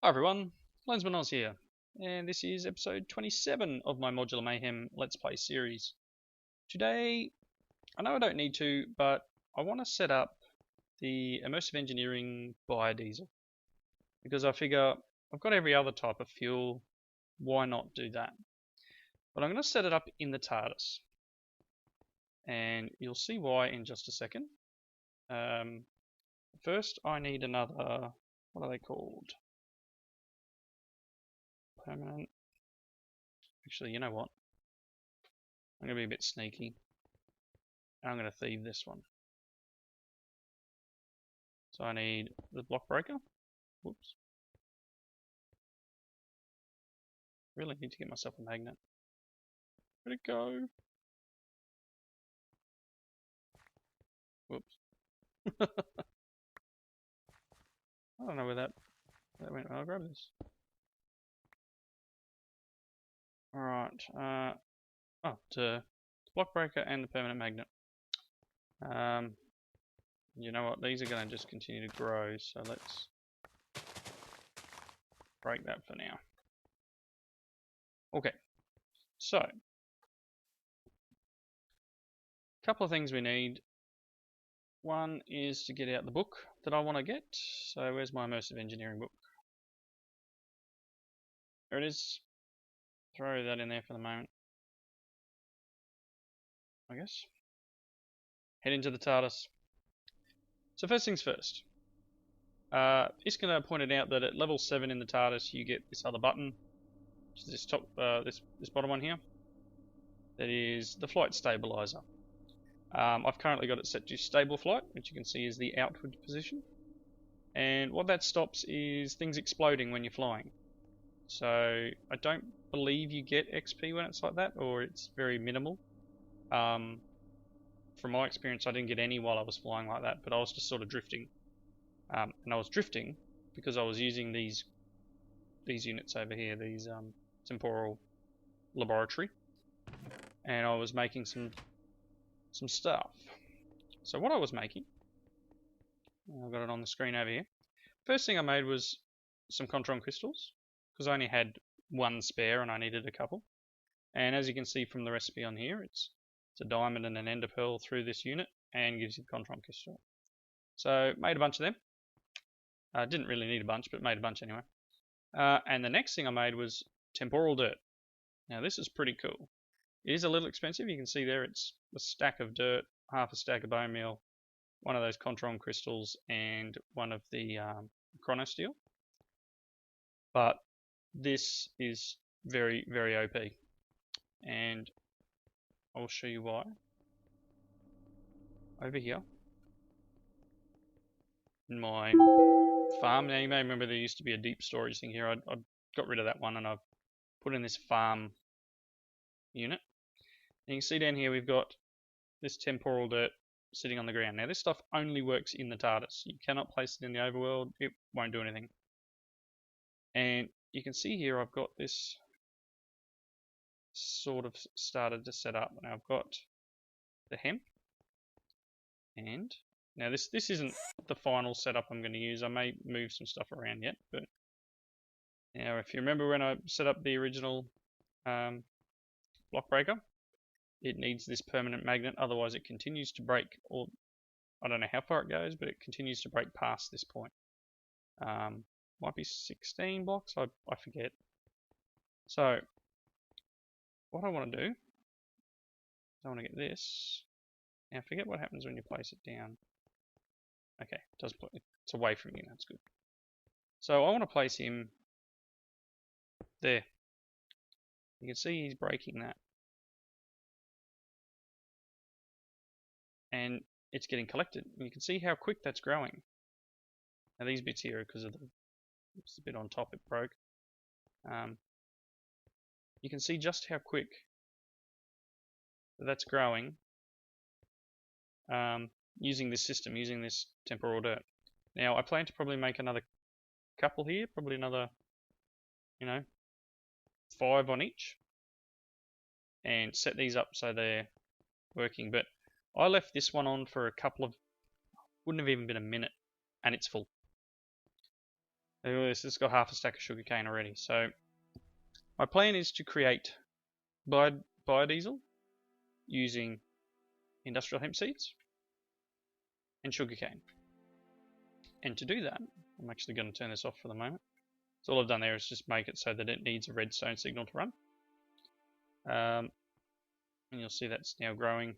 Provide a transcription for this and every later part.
Hi everyone, Lensman Oz here, and this is episode 27 of my Modular Mayhem Let's Play series. Today, I know I don't need to, but I want to set up the Immersive Engineering Biodiesel, because I figure I've got every other type of fuel, why not do that? But I'm going to set it up in the TARDIS, and you'll see why in just a second. First I need another, what are they called? Permanent. Actually, you know what? I'm going to be a bit sneaky. I'm going to thieve this one. So I need the block breaker. Whoops. Really need to get myself a magnet. Where'd it go? Whoops. I don't know where that went. I'll grab this. Alright. To block breaker and the permanent magnet. You know what? These are going to just continue to grow, so let's break that for now. Okay. So, a couple of things we need. One is to get out the book that I want to get. So where's my Immersive Engineering book? There it is. Throw that in there for the moment, I guess. Head into the TARDIS. So first things first. Iskandar pointed out that at level 7 in the TARDIS you get this other button, which is this top, this bottom one here. That is the flight stabilizer. I've currently got it set to stable flight, which you can see is the outward position. And what that stops is things exploding when you're flying. So I don't believe you get XP when it's like that, or it's very minimal. From my experience, I didn't get any while I was flying like that, but I was just sort of drifting. And I was drifting because I was using these units over here, these temporal laboratory, and I was making some stuff. So what I was making, I've got it on the screen over here. First thing I made was some Contron crystals, because I only had one spare and I needed a couple. And as you can see from the recipe on here, it's a diamond and an ender pearl through this unit and gives you the Contron crystal. So made a bunch of them. Didn't really need a bunch, but made a bunch anyway. And the next thing I made was temporal dirt. Now this is pretty cool. It is a little expensive. You can see there it's a stack of dirt, half a stack of bone meal, one of those Contron crystals, and one of the chronosteel. But this is very, very OP. And I'll show you why. Over here in my farm. Now you may remember there used to be a deep storage thing here. I got rid of that one and I've put in this farm unit. And you can see down here we've got this temporal dirt sitting on the ground. Now this stuff only works in the TARDIS. You cannot place it in the overworld. It won't do anything. And you can see here I've got this sort of started to set up. Now I've got the hemp, and now this isn't the final setup I'm going to use. I may move some stuff around yet, but now if you remember when I set up the original block breaker, it needs this permanent magnet, otherwise it continues to break, or I don't know how far it goes, but it continues to break past this point. Might be 16 blocks, I forget. So what I want to do is I want to get this. Now forget what happens when you place it down. Okay, it's away from you, that's good. So I want to place him there. You can see he's breaking that. And it's getting collected. And you can see how quick that's growing. Now these bits here, because of it's a bit on top, it broke. You can see just how quick that's growing using this system, using this temporal dirt. Now I plan to probably make another couple here, probably another, 5 on each, and set these up so they're working. But I left this one on for a couple of, wouldn't have even been a minute, and it's full. This has got half a stack of sugarcane already. So my plan is to create biodiesel using industrial hemp seeds and sugarcane. And to do that, I'm actually going to turn this off for the moment. So all I've done there is just make it so that it needs a redstone signal to run. And you'll see that's now growing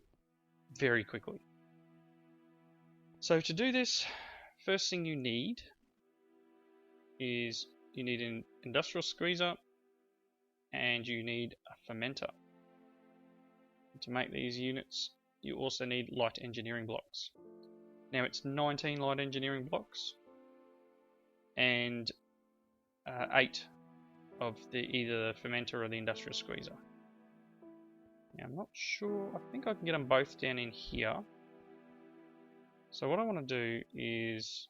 very quickly. So to do this, first thing you need is you need an industrial squeezer and you need a fermenter. To make these units, you also need light engineering blocks. Now it's 19 light engineering blocks and 8 of either the fermenter or the industrial squeezer. Now I'm not sure, I think I can get them both down in here. So what I want to do is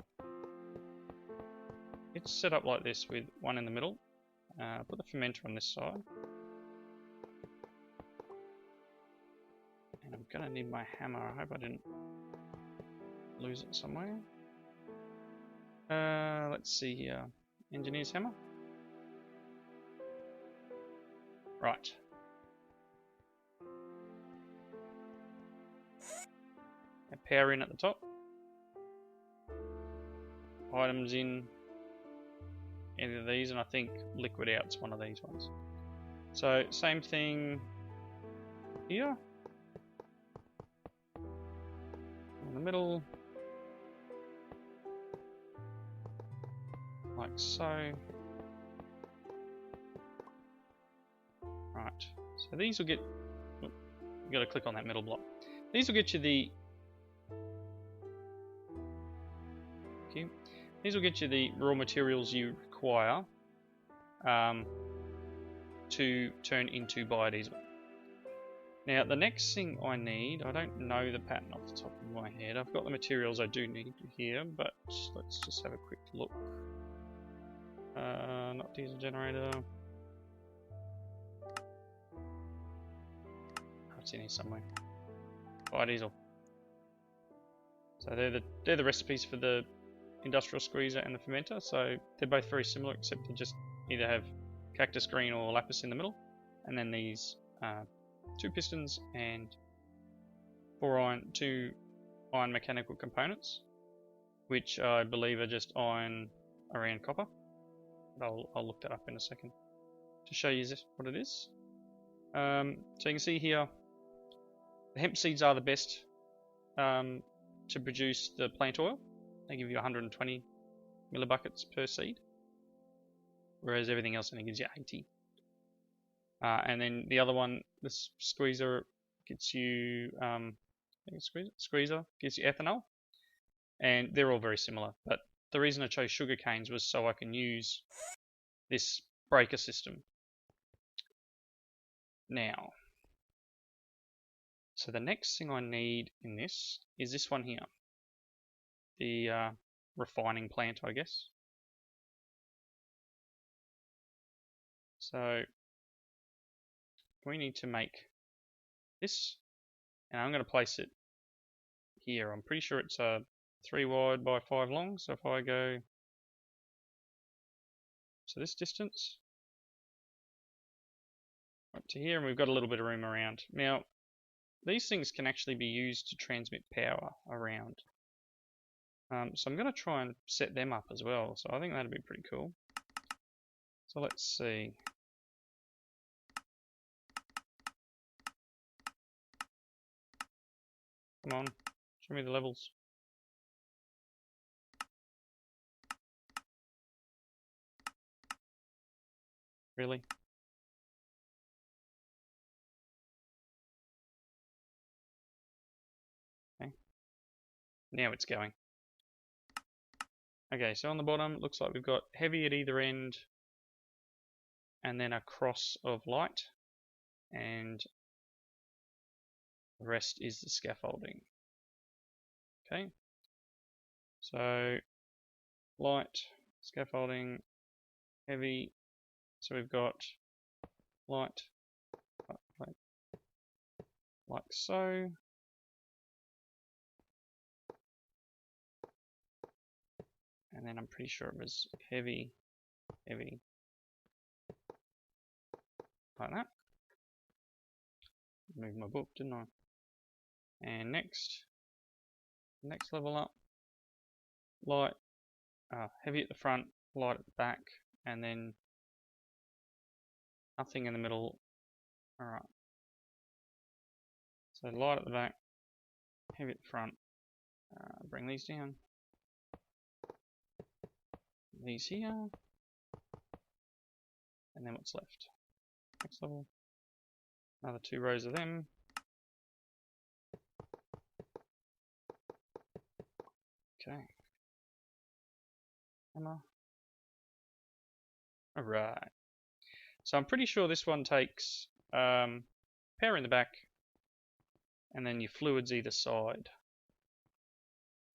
it's set up like this with one in the middle. Put the fermenter on this side. And I'm going to need my hammer. I hope I didn't lose it somewhere. Let's see here. Engineer's hammer. Right. And power in at the top. Items in either of these, and I think liquid out's one of these ones. So same thing here. In the middle. Like so. Right. So these will get, you got to click on that middle block. These will get you the raw materials you require to turn into biodiesel. Now the next thing I need, I don't know the pattern off the top of my head. I've got the materials I do need here, but let's just have a quick look. Not diesel generator. Oh, it's in here somewhere. Biodiesel. So they're the recipes for the industrial squeezer and the fermenter. So they're both very similar, except they just either have cactus green or lapis in the middle, and then these 2 pistons and 2 iron mechanical components, which I believe are just iron around copper. But I'll look that up in a second to show you what it is. So you can see here, the hemp seeds are the best to produce the plant oil. They give you 120 millibuckets per seed, whereas everything else only gives you 80. And then the other one, this squeezer, gets you squeezer gives you ethanol, and they're all very similar. But the reason I chose sugar canes was so I can use this breaker system. Now, so the next thing I need in this is this one here, the refining plant, I guess. So we need to make this, and I'm going to place it here. I'm pretty sure it's 3 wide by 5 long. So if I go to this distance up to here, and we've got a little bit of room around. Now, these things can actually be used to transmit power around. So I'm going to try and set them up as well. So I think that'd be pretty cool. So let's see. Come on, show me the levels. Really? Okay. Now it's going. Okay, so on the bottom, it looks like we've got heavy at either end, and then a cross of light, and the rest is the scaffolding. Okay, so light, scaffolding, heavy. So we've got light, like so. And then I'm pretty sure it was heavy, heavy, like that. Moved my book, didn't I? And next level up, light, heavy at the front, light at the back, and then nothing in the middle. Alright. So light at the back, heavy at the front. Bring these down. These here. And then what's left? Next level. Another 2 rows of them. Okay. Hammer. Alright. So I'm pretty sure this one takes power in the back, and then your fluids either side,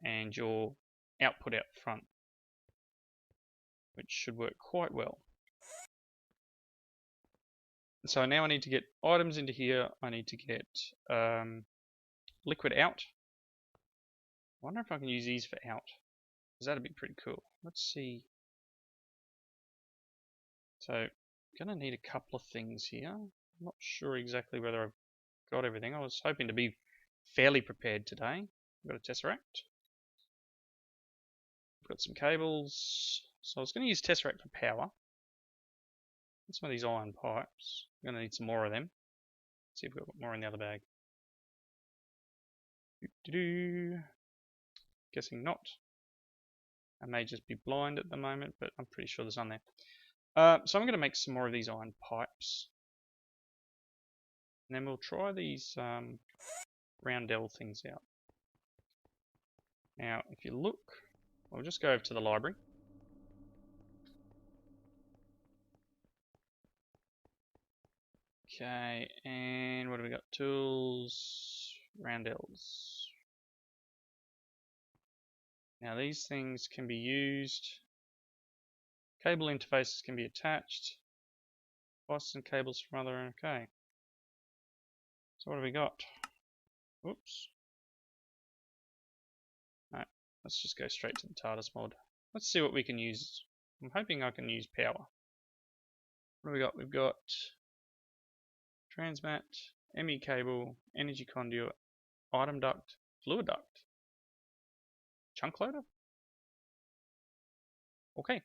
and your output out front, which should work quite well. So now I need to get items into here. I need to get liquid out. I wonder if I can use these for out, because that'd be pretty cool. Let's see. So I'm gonna need a couple of things here. I'm not sure exactly whether I've got everything. I was hoping to be fairly prepared today. I've got a tesseract. I've got some cables. So I was going to use tesseract for power. And some of these iron pipes. I'm going to need some more of them. Let's see if we've got more in the other bag. Guessing not. I may just be blind at the moment, but I'm pretty sure there's none there. So I'm going to make some more of these iron pipes. And then we'll try these roundel things out. Now, if you look, I'll just go over to the library. Okay, and what do we got? Tools, roundels. Now these things can be used. Cable interfaces can be attached. Boston cables from other, okay. So what do we got? Whoops. Alright, let's just go straight to the TARDIS mod. Let's see what we can use. I'm hoping I can use power. What do we got? We've got transmat, ME cable, energy conduit, item duct, fluid duct, chunk loader. Okay.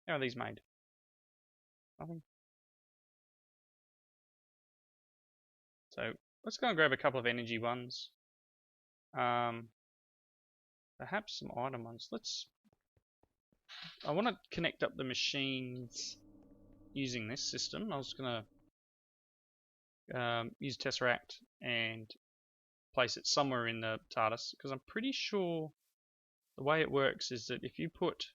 How are these made? Nothing. So let's go and grab a couple of energy ones. Perhaps some item ones. I want to connect up the machines using this system. I was going to use Tesseract and place it somewhere in the TARDIS, because I'm pretty sure the way it works is that if you put,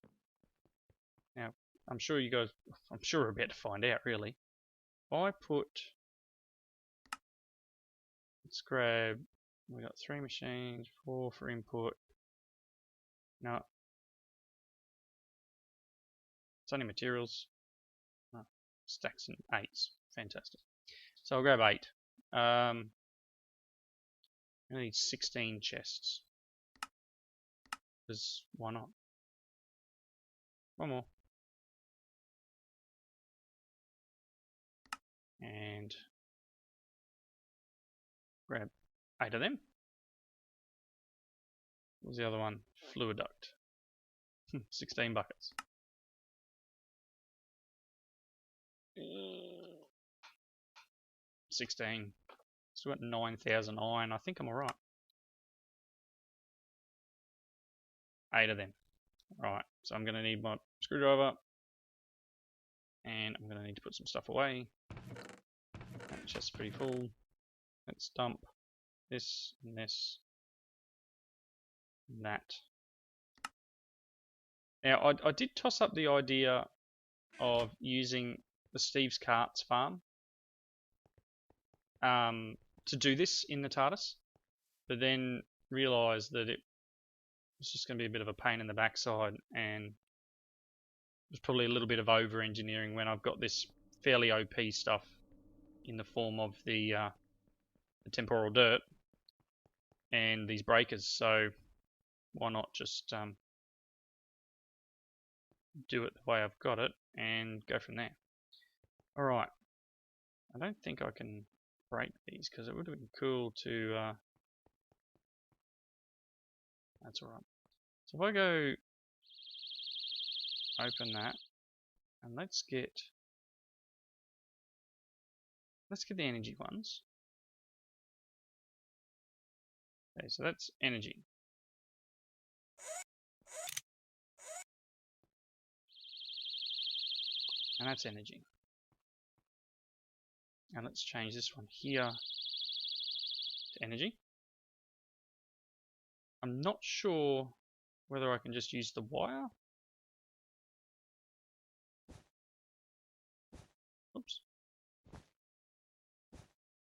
now I'm sure we're about to find out really. If I put, let's grab, we got 3 machines, 4 for input. No, it's only materials. Oh, stacks and 8s, fantastic. So I'll grab 8. I need 16 chests. Because why not? One more. And grab 8 of them. What was the other one? Fluid duct. 16 buckets. 16. Still got 9,000 iron. I think I'm alright. 8 of them. Right, so I'm going to need my screwdriver. And I'm going to need to put some stuff away. That chest's pretty full. Let's dump this and this and that. Now, I did toss up the idea of using the Steve's Carts farm to do this in the TARDIS, but then realised that it was just going to be a bit of a pain in the backside, and there's probably a little bit of over engineering when I've got this fairly OP stuff in the form of the temporal dirt and these breakers. So why not just do it the way I've got it and go from there. Alright, I don't think I can break these because it would have been cool to... That's alright. So if I go open that, and let's get the energy ones. Okay, so that's energy. And that's energy. And let's change this one here to energy. I'm not sure whether I can just use the wire. Oops.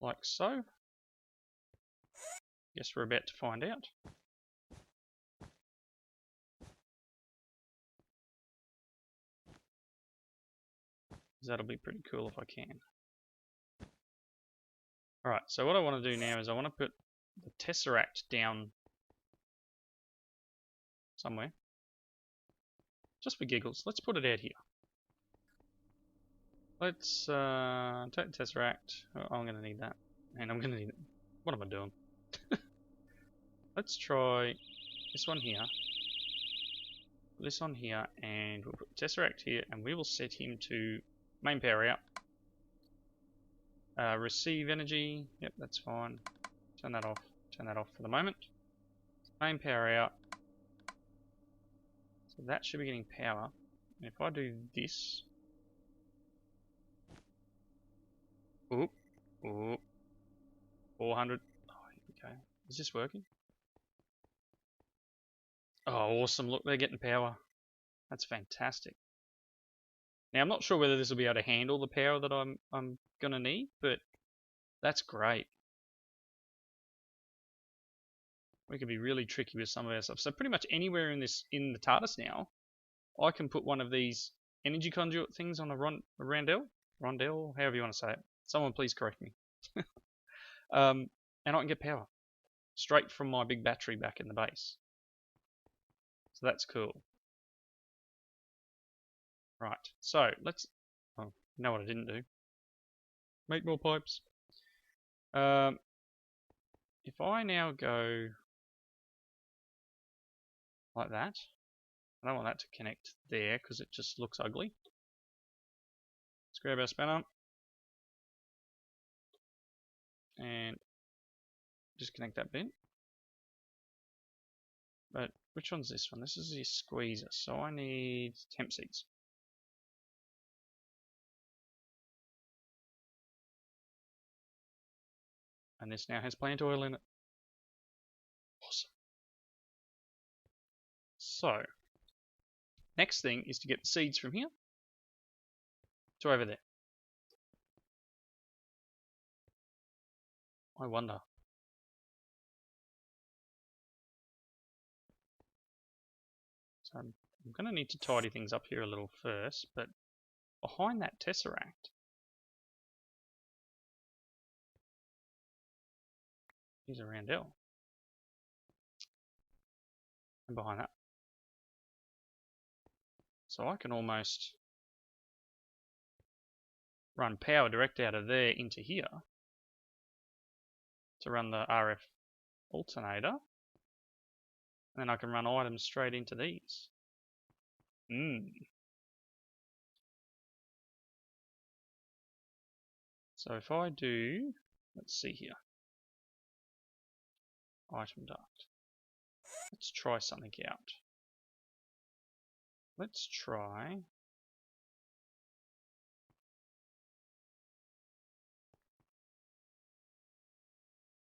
Like so. Guess we're about to find out. That'll be pretty cool if I can. Alright, so what I want to do now is I want to put the Tesseract down somewhere. Just for giggles, let's put it out here. Let's take the Tesseract. Oh, I'm going to need that. And I'm going to need it. What am I doing? Let's try this one here. This one here, and we'll put the Tesseract here, and we will set him to main power out. Receive energy. Yep, that's fine. Turn that off. Turn that off for the moment. Main power out. So that should be getting power. And if I do this. Oop. Oop. 400. Oh, here we go. Is this working? Oh, awesome. Look, they're getting power. That's fantastic. Now, I'm not sure whether this will be able to handle the power that I'm going to need, but that's great. We can be really tricky with some of our stuff. So pretty much anywhere in the TARDIS now, I can put one of these energy conduit things on a rondelle, however you want to say it. Someone please correct me. And I can get power straight from my big battery back in the base. So that's cool. Right, so let's... Oh, you know what I didn't do? Make more pipes. If I now go like that, I don't want that to connect there because it just looks ugly. Let's grab our spanner and disconnect that bit. But which one's this one? This is the squeezer, so I need temp seeds. And this now has plant oil in it. Awesome. So, next thing is to get the seeds from here to over there. I wonder. So I'm going to need to tidy things up here a little first, but behind that Tesseract is a roundel. And behind that. So I can almost run power direct out of there into here to run the RF alternator. And then I can run items straight into these. So if I do, let's see here. Item duct. Let's try something out. Let's try.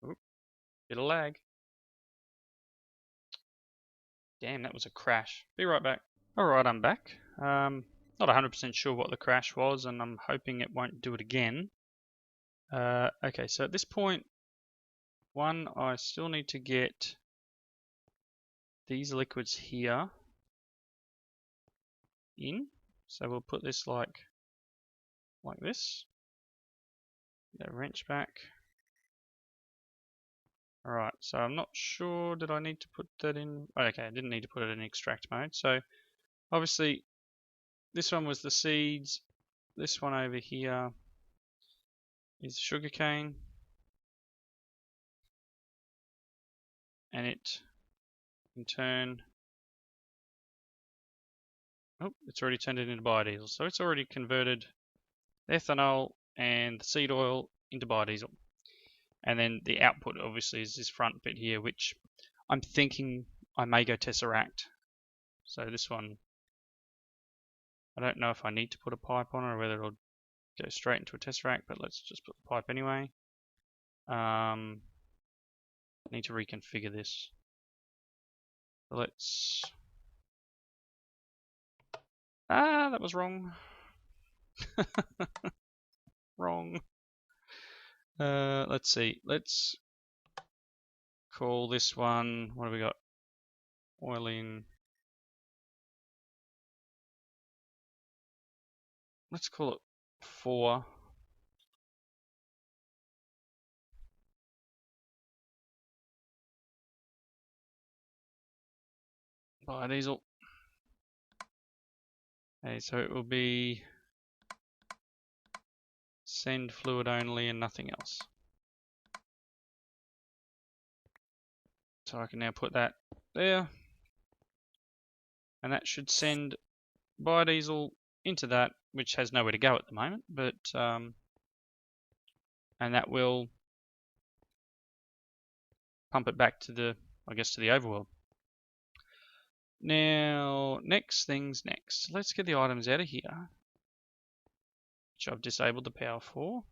Oop, bit of lag. Damn, that was a crash. Be right back. Alright, I'm back. Not 100% sure what the crash was, and I'm hoping it won't do it again. Okay, so at this point, one, I still need to get these liquids here in. So we'll put this like this. Get a wrench back. Alright, so I'm not sure, did I need to put that in? Okay, I didn't need to put it in extract mode. So obviously this one was the seeds. This one over here is sugarcane. And it, in turn, oh, it's already turned it into biodiesel. So it's already converted the ethanol and the seed oil into biodiesel. And then the output obviously is this front bit here, which I'm thinking I may go tesseract. So this one, I don't know if I need to put a pipe on it or whether it'll go straight into a tesseract, but let's just put the pipe anyway. I need to reconfigure this. So let's... that was wrong. Wrong. Let's see. Let's call this one, what have we got? Oil in. Let's call it 4. Biodiesel. Okay, so it will be send fluid only and nothing else. So I can now put that there. And that should send biodiesel into that, which has nowhere to go at the moment, but and that will pump it back to the, I guess, to the overworld. Now, next things next. Let's get the items out of here, which I've disabled the power for,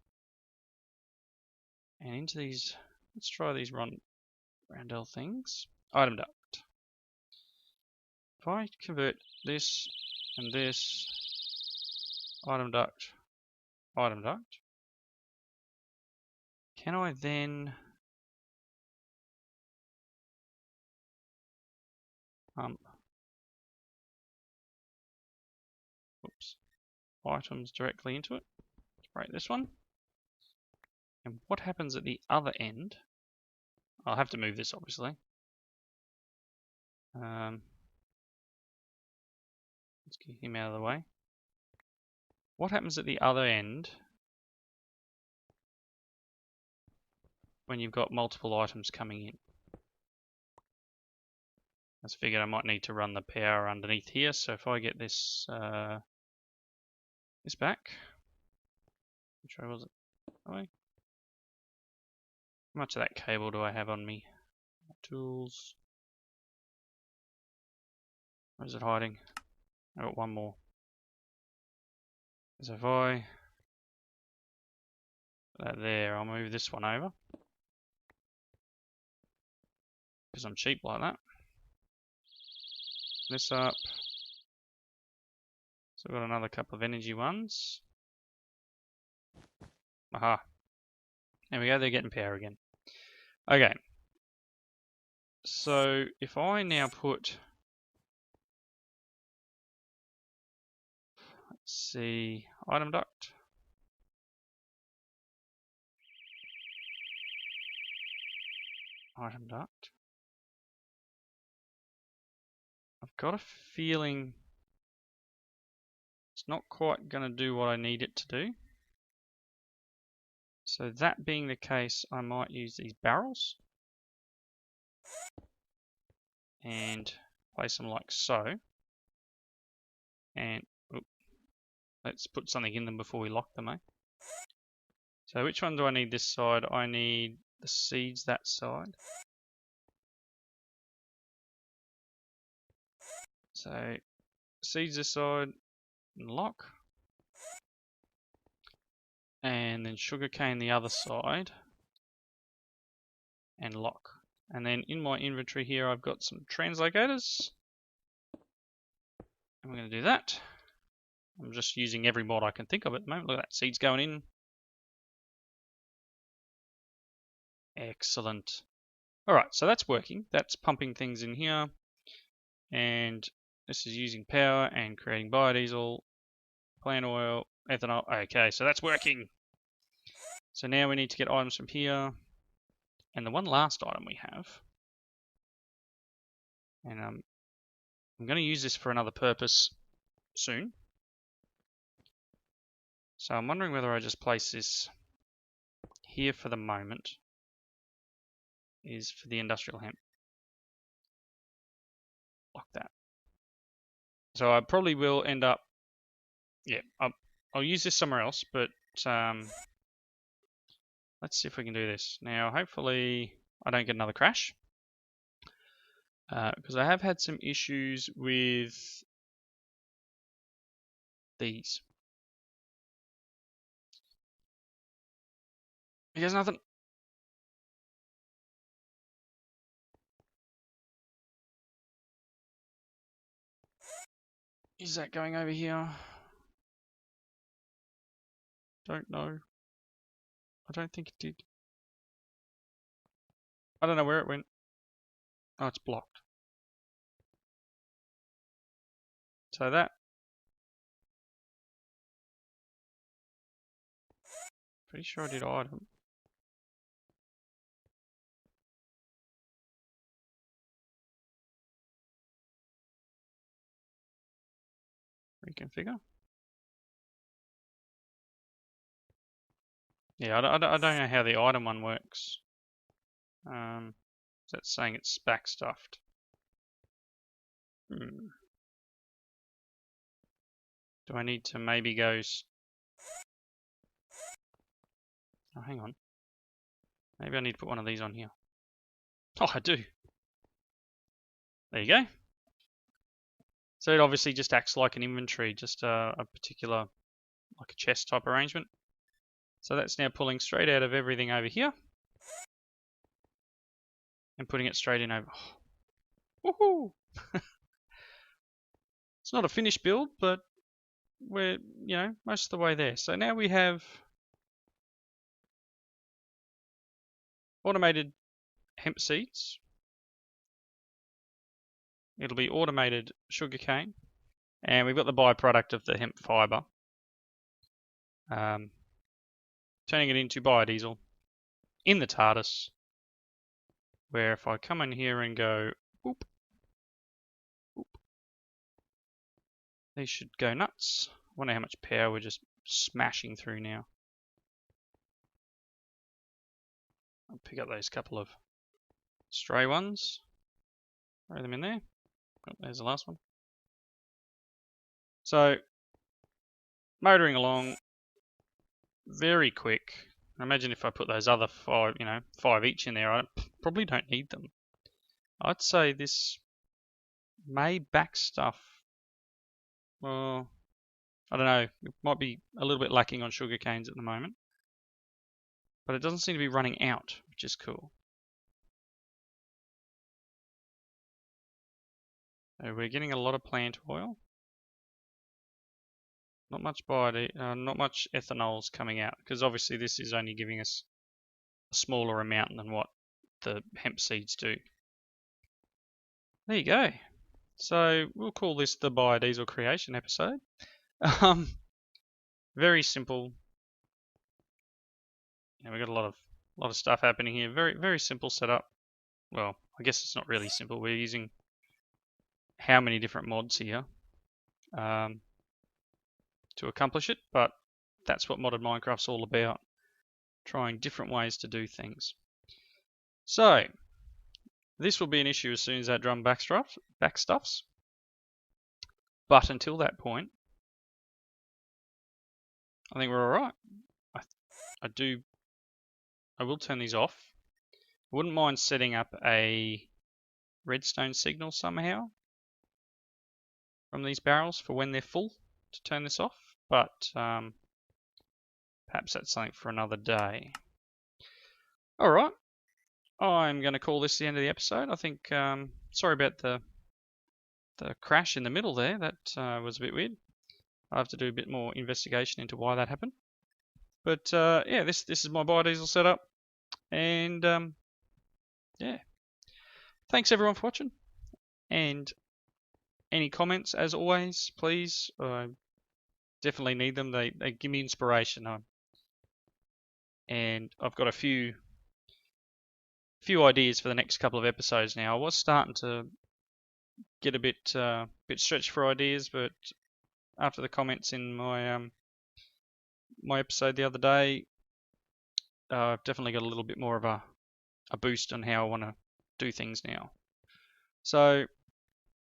and into these. Let's try these Rondell things. Item duct. If I convert this and this, item duct, can I then items directly into it? Break this one. And what happens at the other end? I'll have to move this, obviously. Let's get him out of the way. What happens at the other end when you've got multiple items coming in? I just figured I might need to run the power underneath here, so if I get this this back, which way was it? Oh, how much of that cable do I have on me? Tools. Where is it hiding? I got one more. So if I put that there, I'll move this one over because I'm cheap like that. This up. So I've got another couple of energy ones. Aha. There we go, they're getting power again. Okay. So if I now put, let's see, item duct. Item duct. I've got a feeling it's not quite going to do what I need it to do. So that being the case, I might use these barrels and place them like so. And let's put something in them before we lock them, eh? So which one do I need this side? I need the seeds that side. So seeds this side and lock. And then sugarcane the other side and lock. And then in my inventory here I've got some translocators. And we're going to do that. I'm just using every mod I can think of at the moment. Look at that, seeds going in. Excellent. Alright, so that's working. That's pumping things in here. And this is using power and creating biodiesel, plant oil, ethanol. Okay, so that's working. So now we need to get items from here. And the one last item we have, and I'm going to use this for another purpose soon, So I'm wondering whether I just place this here for the moment, is for the industrial hemp. Like that. So I probably will end up, yeah, I'll use this somewhere else, but let's see if we can do this. Now, hopefully I don't get another crash, because I have had some issues with these. He has nothing. Is that going over here? Don't know. I don't think it did. I don't know where it went. Oh, it's blocked. So that. Pretty sure I did item. Reconfigure. Yeah, I don't know how the item one works. That's saying it's backstuffed. Do I need to maybe go... Oh, hang on. Maybe I need to put one of these on here. Oh, I do. There you go. So it obviously just acts like an inventory, just a particular, like a chest type arrangement. So that's now pulling straight out of everything over here and putting it straight in over. Oh, woohoo! It's not a finished build, but we're, most of the way there. So now we have automated hemp seeds. It'll be automated sugarcane, and we've got the byproduct of the hemp fiber. Turning it into biodiesel in the TARDIS, where if I come in here and go, boop, boop, these should go nuts. I wonder how much power we're just smashing through now. I'll pick up those couple of stray ones, throw them in there. Oh, there's the last one. So, motoring along, very quick. Imagine if I put those other 5, 5 each in there, I probably don't need them. I'd say this may backstuff. Well, I don't know. It might be a little bit lacking on sugar canes at the moment. But it doesn't seem to be running out, which is cool. So we're getting a lot of plant oil. Not much not much ethanol's coming out, because obviously this is only giving us a smaller amount than what the hemp seeds do. There you go. So we'll call this the biodiesel creation episode. Very simple. We've got a lot of stuff happening here. Very, very simple setup. Well, I guess it's not really simple. We're using how many different mods here to accomplish it, but that's what modded Minecraft's all about. Trying different ways to do things. So, this will be an issue as soon as that drum backstuffs. But until that point, I think we're alright. I will turn these off. I wouldn't mind setting up a redstone signal somehow from these barrels for when they're full to turn this off, but perhaps that's something for another day. Alright, I'm going to call this the end of the episode. I think, sorry about the crash in the middle there, that was a bit weird. I have to do a bit more investigation into why that happened. But yeah, this is my biodiesel setup, and yeah. Thanks everyone for watching, and any comments, as always, please. Definitely need them. They give me inspiration. And I've got a few ideas for the next couple of episodes now. I was starting to get a bit stretched for ideas, but after the comments in my my episode the other day. I've definitely got a little bit more of a boost on how I want to do things now. So,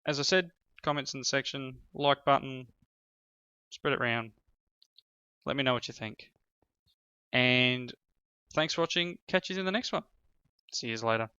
as I said, comments in the section, like button, spread it around. Let me know what you think. And thanks for watching. Catch you in the next one. See you later.